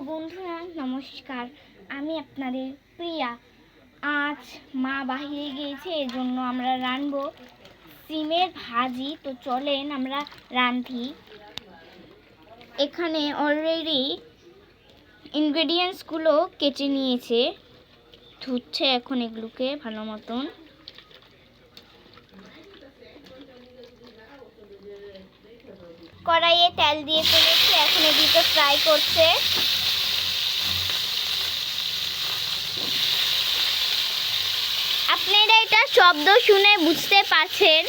বন্ধুরা নমস্কার, আমি আপনাদের প্রিয়া। আজ মা বাহিরে গিয়েছে, এজন্য আমরা রাঁধবো সিমের ভাজি। তো চলেন আমরা রাঁধি। এখানে অলরেডি ইনগ্রেডিয়েন্টসগুলো কেটে নিয়েছে, ধুচ্ছে এখন এগুলোকে ভালো মতন। কড়াইয়ে তেল দিয়ে ফেলেছি, এখন এগুলোকে ফ্রাই করছে। আপনারা এটা শব্দ শুনে বুঝতে পারছেন।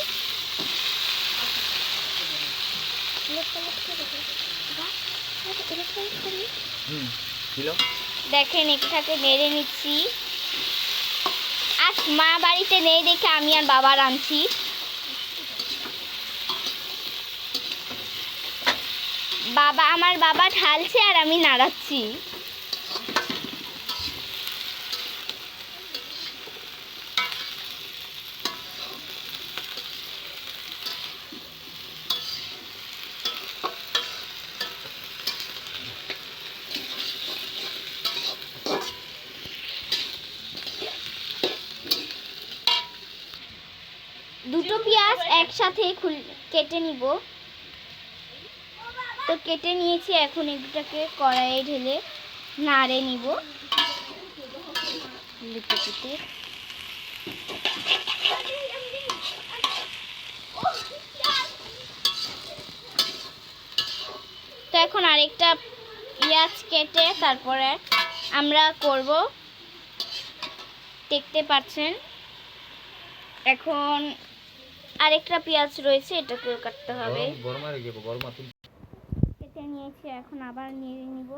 দেখেন এটাকে নেড়ে নিচ্ছি। আজ মা বাড়িতে নেই দেখে আমি আর বাবা রাঁধছি। আমার বাবা ঢালছে আর আমি নাড়াচ্ছি। দুটো পেঁয়াজ একসাথে কেটে নিব। তো কেটে নিয়েছি, এখন এটাকে কড়াইয়ে ঢেলে নাড়ে নিব। তো এখন আরেকটা পেঁয়াজ কেটে তারপরে আমরা করব, দেখতে পাচ্ছেন। এখন আরেকটা পেঁয়াজ রয়েছে, এটাকেও কাটতে হবে। কেটে নিয়েছি, এখন আবার নেড়ে নিব।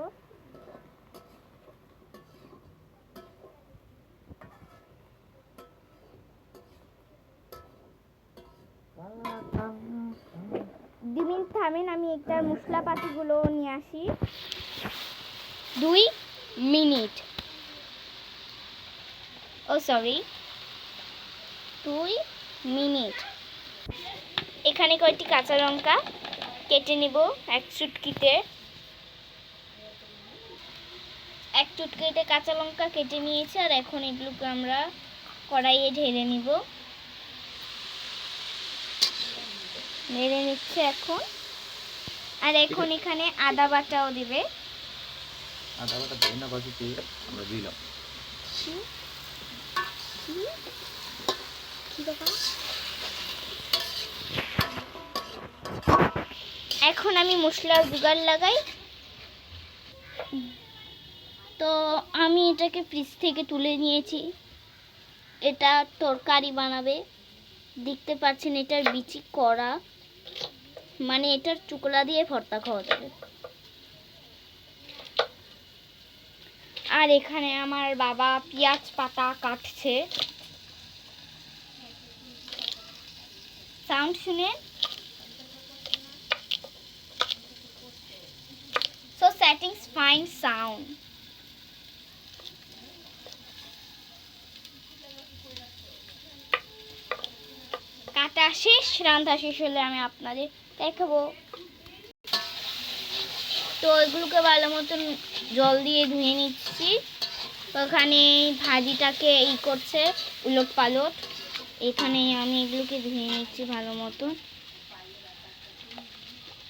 দিন থামেন, আমি একটা মশলাপাতিগুলো নিয়ে আসি। 2 মিনিট, ও সরি 2 মিনিট। এখানে কয়েকটি কাঁচা লঙ্কা কেটে নিব এক চুটকিতে। কাঁচা লঙ্কা কেটে নিয়েছি, আর এখন এগুলোকে আমরা কড়াইয়ে ঢেলে নিব। নেড়ে নিচ্ছে এখন। আর এখন এখানে আদা বাটাও দিবে। আদা বাটা দেই না, বাকিতে আমরা দিলাম। এখন আমি মশলার জোগাড় লাগাই। তো আমি এটাকে ফ্রিজ থেকে তুলে নিয়েছি। এটা তরকারি বানাবে, দেখতে পাচ্ছেন। এটার বিচি কড়া, মানে এটার চুকলা দিয়ে ভর্তা খাওয়া যাবে। আর এখানে আমার বাবা পেঁয়াজ পাতা কাটছে, সাউন্ড শুনে। So satisfying sound. কাটা শেষ, রান্না শেষ হলে আমি আপনাদের দেখাবো। তো এগুলোকে ভালো মতন জল দিয়ে ধুয়ে নিচ্ছি। ওখানে ভাজিটাকে করছে উলট পালট। এখানে আমি এগুলোকে ধুয়ে নিচ্ছি ভালো মতন।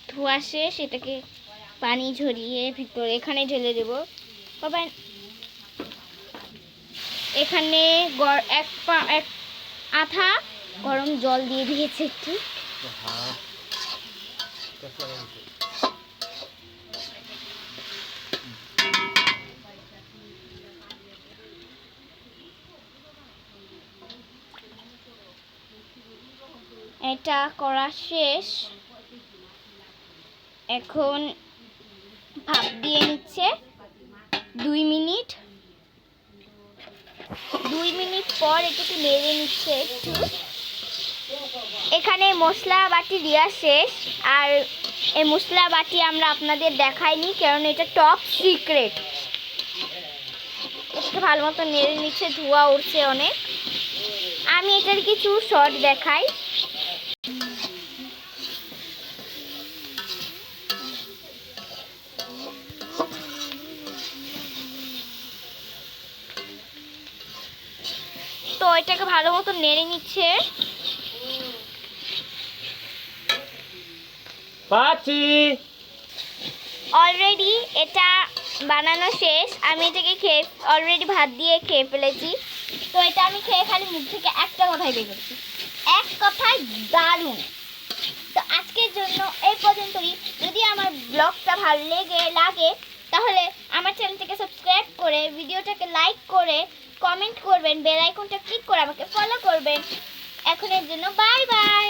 ধোয়া শেষ, এটাকে পানি ঝরিয়ে ভিতরে এখানে ঢেলে দেব। বাবা এখানে এক আধা গরম জল দিয়ে দিয়েছে একটু। এটা করা শেষ, এখন ভাপ দিয়ে নিচ্ছে 2 মিনিট। 2 মিনিট পর এটাকে নেড়ে নিচ্ছে একটু। এখানে মশলা বাটি দেওয়া শেষ, আর এই মশলা বাটি আমরা আপনাদের দেখাইনি, কারণ এটা টপ সিক্রেট। একটু ভালো মতো নেড়ে নিচ্ছে, ধোঁয়া উঠছে অনেক। আমি এটার কিছু শর্ট দেখাই। তো এটাকে ভালো মতো নেড়ে নিচ্ছে। পাচ্ছি। অলরেডি এটা বানানো শেষ। আমি এটাকে খেয়ে অলরেডি ভাত দিয়ে খেয়ে ফেলেছি। তো এটা আমি খেয়ে খালি মুখ থেকে একটা কথাই বের করছি, এক কথায় দারুণ। তো আজকের জন্য এই পর্যন্তই। যদি আমার ব্লগটা ভালো লাগে তাহলে আমার চ্যানেলটাকে সাবস্ক্রাইব করে, ভিডিওটাকে লাইক করে, কমেন্ট করবেন, বেল আইকনটা ক্লিক করে আমাকে ফলো করবেন। এখনের জন্য বাই বাই।